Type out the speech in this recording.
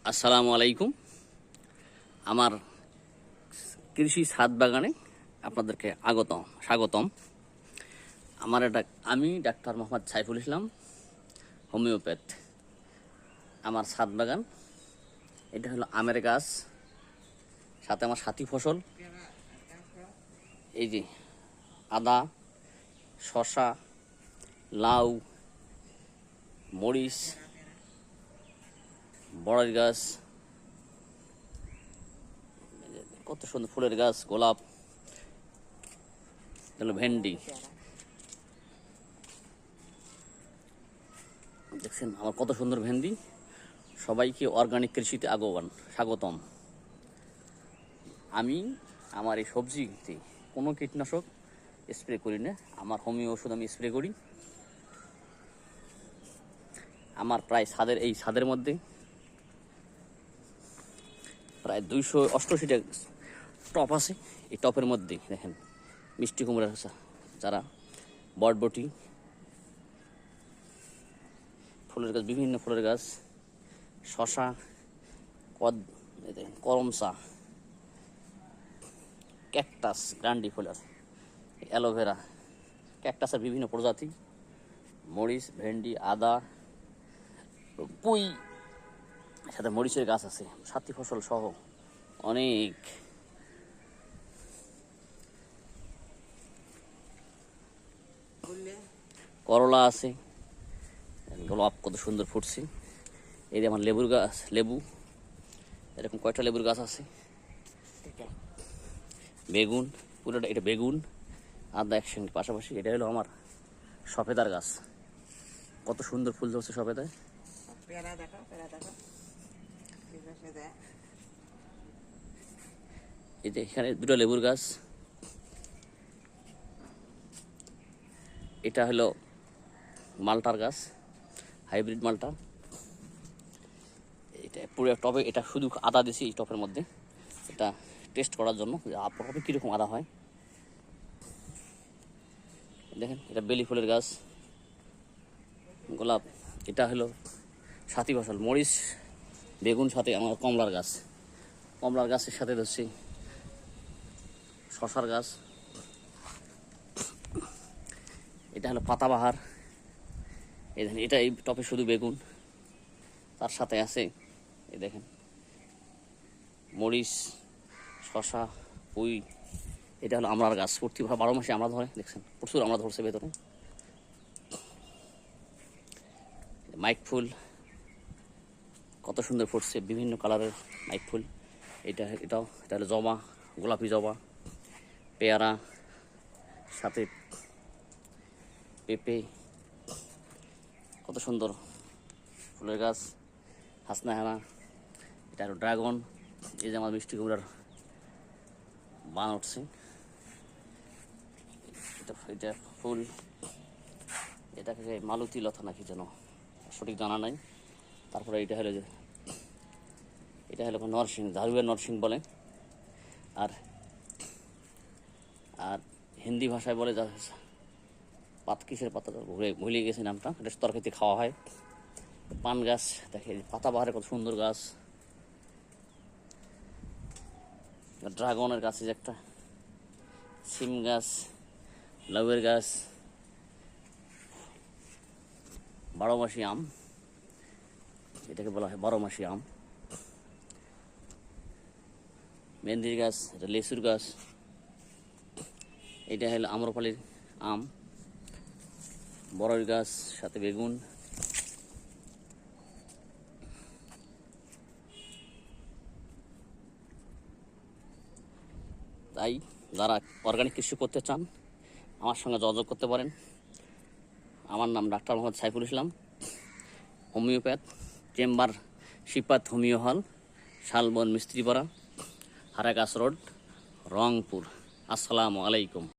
আসসালামু আলাইকুম। আমার কৃষি ছাদ বাগানে আপনাদেরকে স্বাগতম। আমি ডাক্তার মোহাম্মদ সাইফুল ইসলাম, হোমিওপ্যাথ। আমার ছাদ বাগান, এটা হলো আমের গাছ, সাথে আমার সাথী ফসল এই যে আদা, শসা, লাউ, মরিচ, বড়াই গাছ, কত সুন্দর ফুলের গাছ, গোলাপ, ভেন্ডি। দেখছেন আমার কত সুন্দর ভেন্ডি। সবাইকে অর্গানিক কৃষিতে স্বাগতম। আমি আমার এই সবজিতে কোনো কীটনাশক স্প্রে করি না। আমার হোমিও ওষুধ আমি স্প্রে করি। আমার প্রায় ছাদের মধ্যে প্রায় 288টা টপ আছে। এই টপের মধ্যে দেখেন মিষ্টি কুমড়ার চারা, বটবটি, ফুলের গাছ, বিভিন্ন ফুলের গাছ, শশা, করমচা, ক্যাকটাস, গ্রান্ডিফুলার, অ্যালোভেরা, ক্যাকটাসের বিভিন্ন প্রজাতি, মরিচ, ভেন্ডি, আদা, পুঁই, সাথে মরিচের গাছ আছে, সাথী ফসল সহ অনেক। করলা আছে, গোলাপ কত সুন্দর ফুটছে। এই যে আমার লেবুর গাছ, এরকম কয়টা লেবুর গাছ আছে। বেগুন, পুরোটা এটা বেগুন, আদা একসঙ্গে পাশাপাশি। এটা হলো আমার সফেদার গাছ, কত সুন্দর ফুল ধরছে সফেদায়। এই যে এখানে দুটো লেবুর গাছ। এটা হলো মালটার গাছ, হাইব্রিড মালটা। এটা পুরো টবে, এটা শুধু আদা দিছি এই টপের মধ্যে, এটা টেস্ট করার জন্য টবে কীরকম আদা হয়। দেখেন এটা বেলি ফুলের গাছ, গোলাপ। এটা হলো সাথী ফসল, মরিচ, বেগুন, সাথে আমার কমলার গাছের সাথে ধরছি শশার গাছ। এটা হলো পাতাবাহার। এই দেখেন এটা এই টপে শুধু বেগুন, তার সাথে আছে এই দেখেন মরিচ, শশা, পুঁই। এটা হলো আমড়ার গাছ, প্রতি 12 মাসে আমড়া ধরে। দেখছেন প্রচুর আমড়া ধরছে ভেতরে। মাইক ফুল কত সুন্দর ফুটছে, বিভিন্ন কালারের মাইক ফুল। এটা হলো জবা, গোলাপি জবা, পেয়ারা, সাথে পেঁপে, কত সুন্দর ফুলের গাছ, হাসনাহানা। এটা হলো ড্রাগন। এই যে আমার মিষ্টি কুমড়ার বান উঠছে। এটা ফুল, এটাকে মালতী লতা নাকি যেন সঠিক জানা নাই। তারপরে এটা হলো নরসিং, ঝাড়ুয়া নরসিং বলে। আর হিন্দি ভাষায় বলে কিসের পাতা, ভুলে গেছে নামটা। এটা তরকারিতে খাওয়া হয়। পান গাছ, দেখে পাতাবাহারে কত সুন্দর গাছ। ড্রাগনের গাছে যে একটা, সিম গাছ, লাউয়ের গাছ, 12 মাসি আম, এটাকে বলা হয় 12 মাসি আম। মেহেন্দির গাছ, এটা লেসুর গাছ। এটা হলো আম্রপালির আম, বড়ই গাছ, সাথে বেগুন। তাই যারা অর্গানিক কৃষি করতে চান আমার সঙ্গে যোগাযোগ করতে পারেন। আমার নাম doctor Mohammad Saiful Islam, homeopath. Chamber শিপাত homeo হল, শালবন মিস্ত্রিপাড়া, হারাগাছ রোড, রংপুর। আসসালামু আলাইকুম।